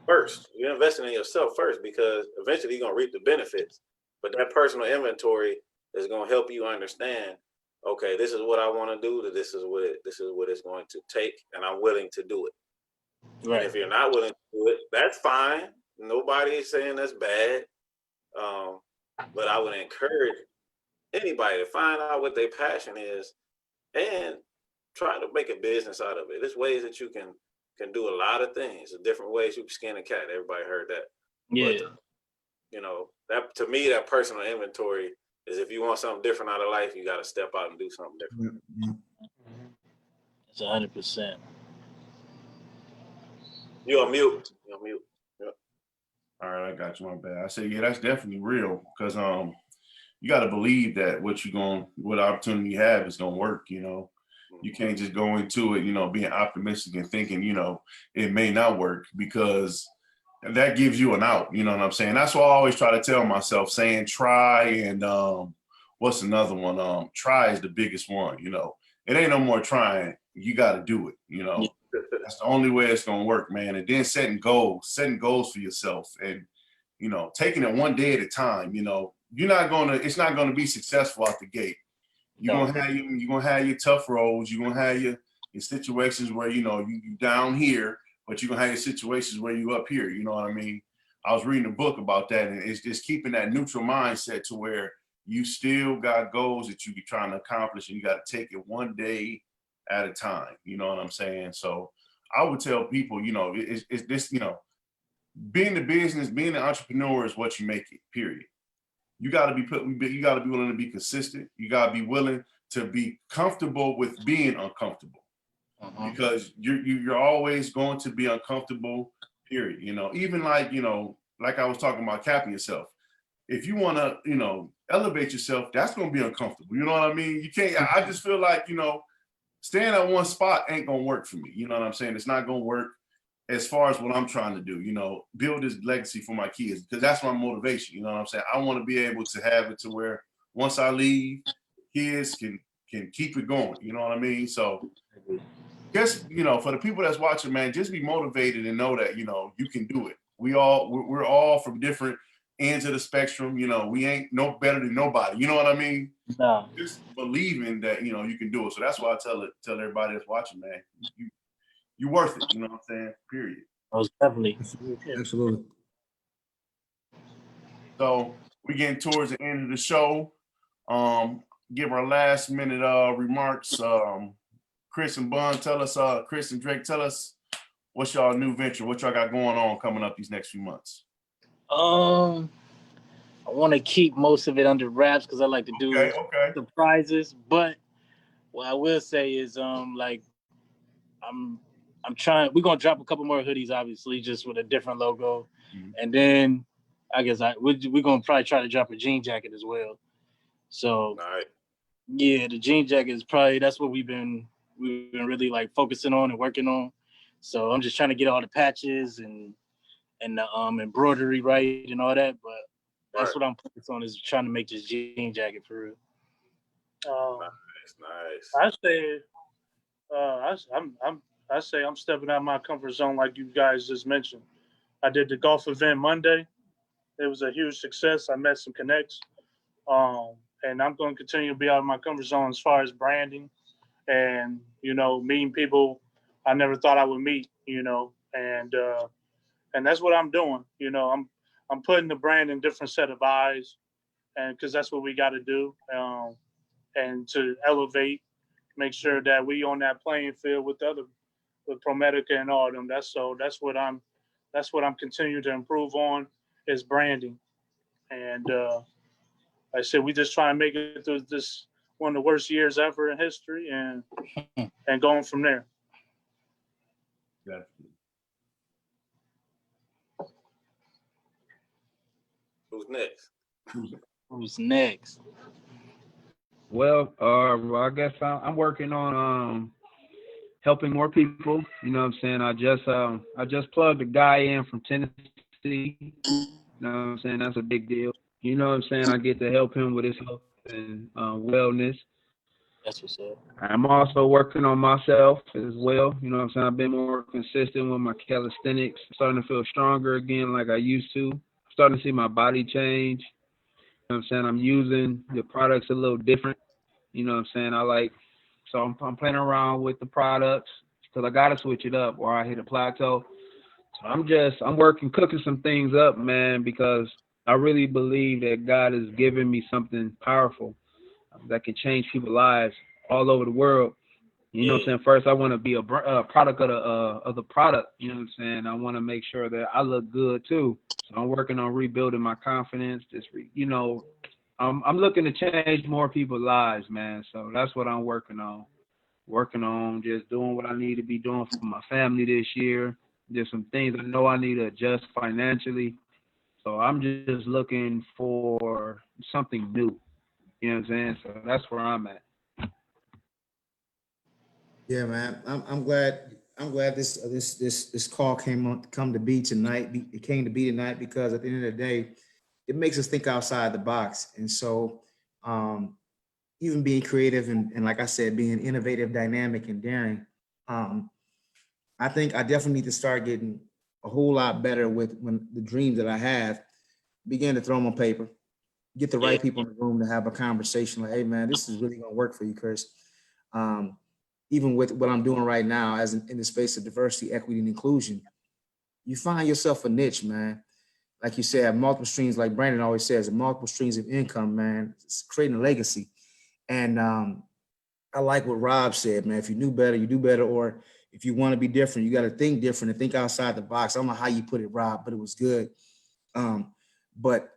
first. You're investing in yourself first, because eventually you're gonna reap the benefits. But that personal inventory is gonna help you understand, okay, this is what I want to do. This is what it's going to take, and I'm willing to do it. Right. And if you're not willing to do it, that's fine. Nobody is saying that's bad. But I would encourage anybody to find out what their passion is and try to make a business out of it. There's ways that you can do a lot of things. There's different ways you can skin a cat. Everybody heard that. Yeah. But, that to me, that personal inventory is, if you want something different out of life, you got to step out and do something different. It's 100%. You're on mute. Yep. All right, I got you. My bad. I said, yeah, that's definitely real, because you got to believe that what opportunity you have is gonna work. You can't just go into it, being optimistic and thinking, it may not work, because that gives you an out. You know what I'm saying? That's what I always try to tell myself, saying try, and what's another one? Try is the biggest one. It ain't no more trying. You got to do it. Yeah. That's the only way it's gonna work, man. And then setting goals for yourself, and taking it one day at a time. It's not gonna be successful out the gate. You're gonna have your tough roads. You're gonna have your situations where you down here, but you're gonna have your situations where you up here. You know what I mean? I was reading a book about that, and it's just keeping that neutral mindset to where you still got goals that you're trying to accomplish, and you got to take it one day at a time. You know what I'm saying? So I would tell people, it's this, being the business, being an entrepreneur is what you make it, period. You got to be willing to be consistent. You got to be willing to be comfortable with being uncomfortable, because you're always going to be uncomfortable, period. Even like I was talking about capping yourself. If you want to, elevate yourself, that's going to be uncomfortable. You know what I mean? You can't, I just feel like, staying at one spot ain't going to work for me. You know what I'm saying? It's not going to work as far as what I'm trying to do, build this legacy for my kids, because that's my motivation. You know what I'm saying? I want to be able to have it to where once I leave, kids can keep it going. You know what I mean? So just, for the people that's watching, man, just be motivated and know that, you can do it. We're all from different ends of the spectrum. We ain't no better than nobody. You know what I mean? No. Just believing that, you can do it. So that's why I tell everybody that's watching, man, you're worth it. You know what I'm saying? Period. Most definitely. Absolutely. So we're getting towards the end of the show. Give our last minute remarks. Chris and Bun, Chris and Drake, tell us what's y'all new venture, what y'all got going on coming up these next few months. I want to keep most of it under wraps because I like to do surprises. But what I will say is, like, I'm trying. We're gonna drop a couple more hoodies, obviously, just with a different logo, and then I guess we're gonna probably try to drop a jean jacket as well. So, yeah, the jean jacket is probably that's what we've been really like focusing on and working on. So I'm just trying to get all the patches and the embroidery right and all that, but that's what I'm focused on, is trying to make this jean jacket for real. Nice. I say I'm stepping out of my comfort zone, like you guys just mentioned. I did the golf event Monday. It was a huge success. I met some connects, and I'm going to continue to be out of my comfort zone as far as branding and meeting people I never thought I would meet. And that's what I'm doing. I'm putting the brand in different set of eyes, and because that's what we got to do, and to elevate, make sure that we on that playing field with other with ProMedica and all of them. That's what I'm continuing to improve on is branding. And like I said, we just try and make it through this one of the worst years ever in history, and going from there. Definitely. Who's next? Who's next? Well, I guess I'm working on helping more people. You know what I'm saying? I just plugged a guy in from Tennessee. You know what I'm saying? That's a big deal. You know what I'm saying? I get to help him with his health and wellness. That's what's up. I'm also working on myself as well. You know what I'm saying? I've been more consistent with my calisthenics, starting to feel stronger again like I used to. Starting to see my body change. You know what I'm saying? I'm using the products a little different. You know what I'm saying? So I'm playing around with the products because I got to switch it up or I hit a plateau. So I'm cooking some things up, man, because I really believe that God has given me something powerful that can change people's lives all over the world. You know what I'm saying? First, I want to be a product of the product. You know what I'm saying? I want to make sure that I look good too. So I'm working on rebuilding my confidence. I'm looking to change more people's lives, man. So that's what I'm working on. Working on just doing what I need to be doing for my family this year. There's some things I know I need to adjust financially. So I'm just looking for something new. You know what I'm saying? So that's where I'm at. Yeah, man. I'm glad this call come to be tonight. It came to be tonight because at the end of the day, it makes us think outside the box. And so even being creative and like I said, being innovative, dynamic, and daring, I think I definitely need to start getting a whole lot better with when the dreams that I have begin to throw them on paper, get the right people in the room to have a conversation like, hey man, this is really gonna work for you, Chris. Even with what I'm doing right now as in the space of diversity, equity, and inclusion, you find yourself a niche, man. Like you said, multiple streams, like Brandon always says, multiple streams of income, man. It's creating a legacy. And I like what Rob said, man. If you knew better, you do better. Or if you want to be different, you got to think different and think outside the box. I don't know how you put it, Rob, but it was good. But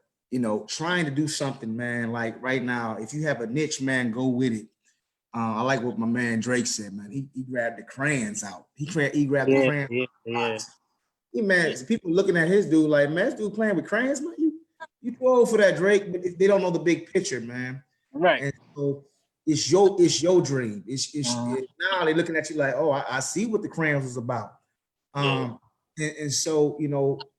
trying to do something, man, like right now, if you have a niche, man, go with it. I like what my man Drake said, man. He grabbed the crayons out. He grabbed the crayons. Yeah. He, man, people looking at his dude like, man, this dude playing with crayons, man. You too old for that, Drake, but they don't know the big picture, man. Right. And so it's your dream. Now they're looking at you like, oh, I see what the crayons was about. And so,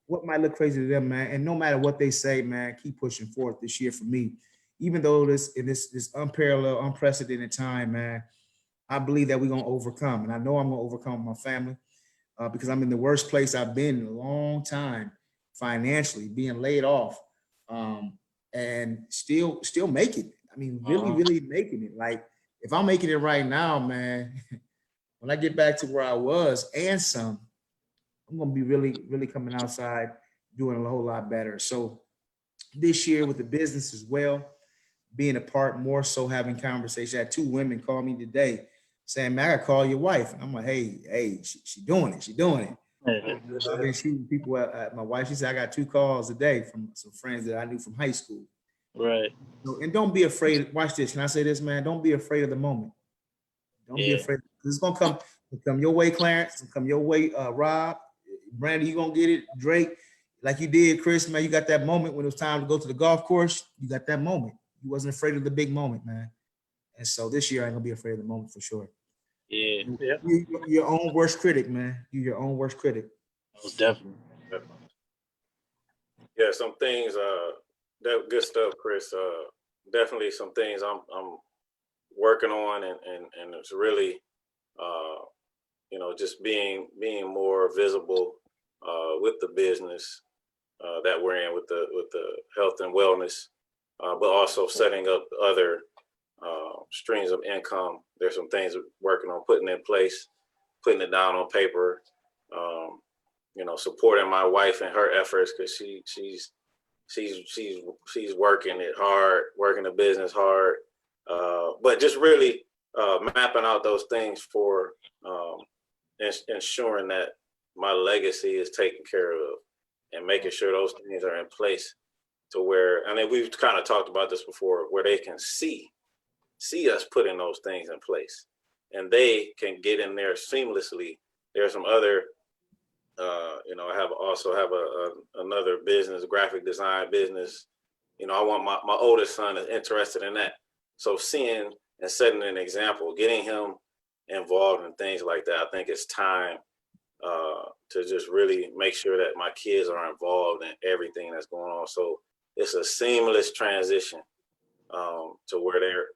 what might look crazy to them, man. And no matter what they say, man, keep pushing forward this year for me. Even though this unparalleled, unprecedented time, man, I believe that we're gonna overcome. And I know I'm gonna overcome my family because I'm in the worst place I've been in a long time, financially, being laid off, and still making it. I mean, really making it. Like if I'm making it right now, man, when I get back to where I was and some, I'm gonna be really coming outside doing a whole lot better. So this year with the business as well, being a part more so having conversations. I had two women call me today saying, man, I gotta call your wife. And I'm like, hey, she doing it. She doing it. I've been shooting people at my wife. She said, I got 2 calls a day from some friends that I knew from high school. Right. And don't be afraid. Watch this. Can I say this, man? Don't be afraid of the moment. Don't be afraid. It's gonna come your way, Clarence. It's gonna come your way, Rob. Brandon, you gonna get it. Drake, like you did, Chris, man. You got that moment when it was time to go to the golf course. You got that moment. You wasn't afraid of the big moment, man. And so this year I ain't gonna be afraid of the moment for sure. Yeah. You're your own worst critic, man. You're your own worst critic. Most definitely. Yeah, some things. That good stuff, Chris. Definitely some things I'm working on, and it's really, just being more visible with the business that we're in with the health and wellness, but also setting up other streams of income. There's some things we're working on putting in place, putting it down on paper. Supporting my wife and her efforts because she's working it hard, working the business hard, but just really mapping out those things for ensuring that my legacy is taken care of and making sure those things are in place to where, I mean, we've kind of talked about this before, where they can see us putting those things in place and they can get in there seamlessly. There's some other, I also have another business, graphic design business. I want my oldest son is interested in that. So seeing and setting an example, getting him involved in things like that, I think it's time to just really make sure that my kids are involved in everything that's going on. So it's a seamless transition to where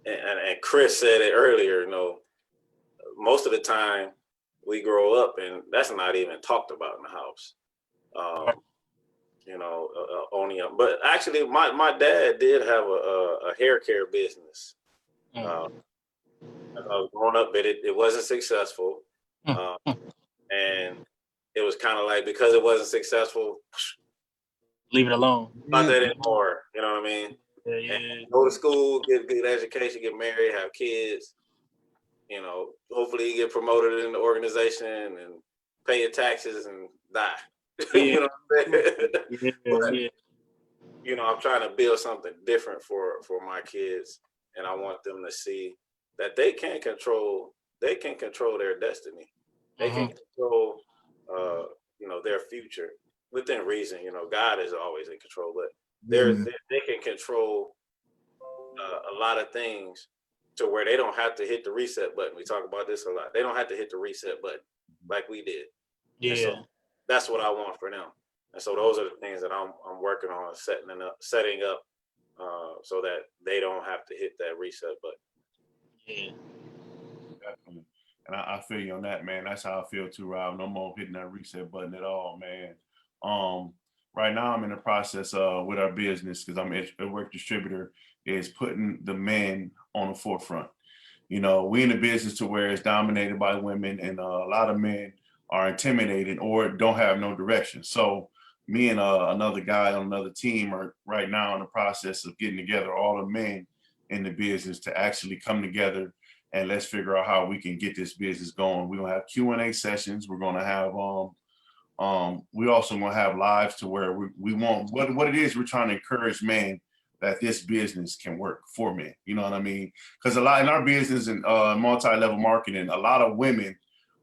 and Chris said it earlier, most of the time we grow up and that's not even talked about in the house. But actually my dad did have a hair care business. As I was growing up, but it wasn't successful. And it was kind of like, because it wasn't successful, leave it alone. Not that anymore. You know what I mean? Yeah. Go to school, get a good education, get married, have kids. Hopefully you get promoted in the organization and pay your taxes and die. Yeah. You know what I'm saying? Yeah. I'm trying to build something different for my kids, and I want them to see that they can control their destiny. They can control their future within reason. God is always in control, but they can control a lot of things to where they don't have to hit the reset button. We talk about this a lot. They don't have to hit the reset button like we did. Yeah. And so that's what I want for them. And so those are the things that I'm working on setting up so that they don't have to hit that reset button. Yeah. Definitely. And I feel you on that, man. That's how I feel too, Rob. No more hitting that reset button at all, man. Right now I'm in the process with our business, because I'm a work distributor, is putting the men on the forefront. We in the business to where it's dominated by women, and a lot of men are intimidated or don't have no direction. So me and another guy on another team are right now in the process of getting together all the men in the business to actually come together and let's figure out how we can get this business going. We're gonna have Q&A sessions. We're gonna have we also gonna have lives to where we want what it is. We're trying to encourage men that this business can work for men. You know what I mean? Because a lot in our business and multi-level marketing, a lot of women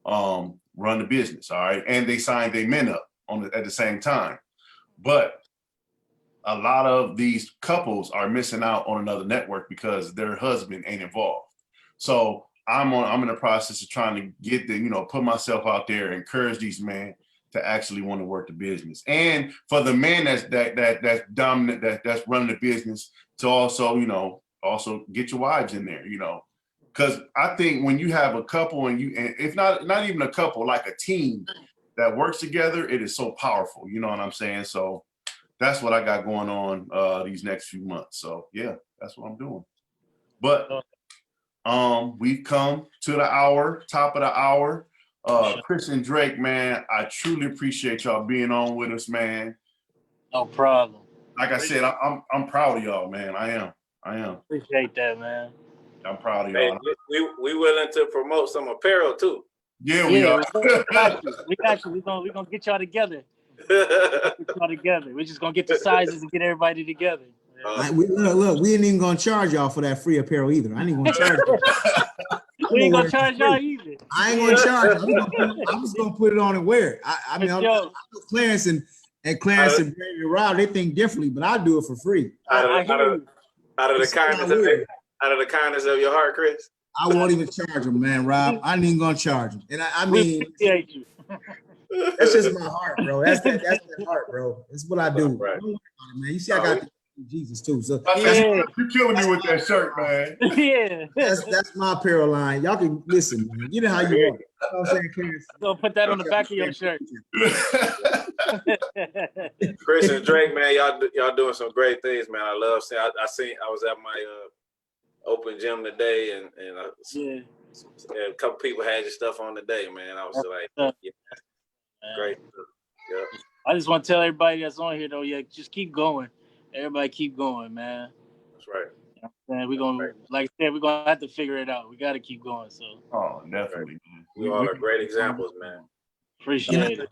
run the business, all right, and they sign their men up at the same time. But a lot of these couples are missing out on another network because their husband ain't involved. So I'm in the process of trying to get put myself out there, encourage these men to actually want to work the business, and for the man that's dominant, that's running the business, to also also get your wives in there, because I think when you have a couple and if not even a couple, like a team that works together, it is so powerful. You know what I'm saying? So that's what I got going on these next few months. So yeah, that's what I'm doing. But we've come to the top of the hour. Chris and Drake, man, I truly appreciate y'all being on with us, man. No problem. Like I said, I'm proud of y'all, man. I am. Appreciate that, man. I'm proud of y'all. Hey, we willing to promote some apparel too. Yeah, we are. We got you. We're gonna get y'all together. We're just gonna get the sizes and get everybody together. Look, we ain't even gonna charge y'all for that free apparel either. I ain't even gonna charge you. We ain't gonna charge y'all either. I ain't gonna charge you. I'm just gonna put it on and wear it. I mean, Clarence and Brandon Rob, they think differently, but I do it for free. Out of the kindness of your heart, Chris. I won't even charge them, man, Rob. I ain't even gonna charge them. And I mean, appreciate you. That's just my heart, bro. That's that heart, bro. That's what I do. Right. Don't worry about it, man. You see, I got Jesus too. So you're killing me with that shirt, man. Yeah. That's my apparel line. Y'all can listen, man. You know how you want. You know what I'm saying, Clarence? Go put that on the back of your shirt. Chris and Drake, man, y'all doing some great things, man. I love seeing. I was at my open gym today, and a couple people had your stuff on today, man. I was like, yeah, great. Yeah. I just want to tell everybody that's on here though, just keep going. Everybody keep going, man. That's right. And we're gonna, like I said, we're gonna have to figure it out. We got to keep going. So, Oh, definitely, man. You all are great examples, man. appreciate it.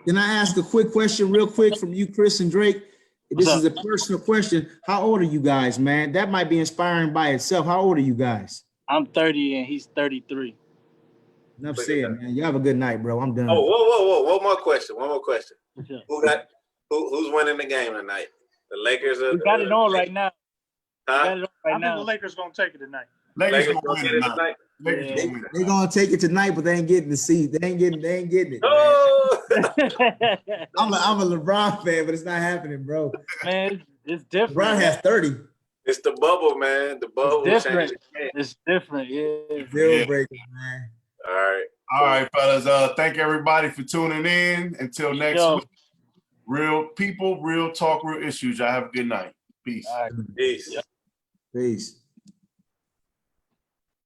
Can I ask a quick question real quick from you, Chris and Drake? This What's is a personal question. How old are you guys, man? That might be inspiring by itself. How old are you guys? I'm 30 and he's 33. Enough Look at said, that. man. You have a good night, bro. I'm done. Oh, whoa. One more question. Okay. Who's winning the game tonight? The Lakers or We got it on right now. We Huh? got it on I right think the now. Lakers gonna take it tonight. Lakers Lakers gonna gonna win get it tonight. tonight? Lakers Yeah. gonna win They're gonna take it tonight, but they ain't getting the seat. They ain't getting it. Man. Oh, I'm a LeBron fan, but it's not happening, bro. Man, it's different. LeBron has 30. it's the bubble, man. The bubble It's changed different. the game. It's different. Yeah. Deal Yeah. breaker, man. All right. All right, fellas. Thank everybody for tuning in. Until next Yo. week. Real people, real talk, real issues. Y'all have a good night. Peace. All right. Peace. Peace.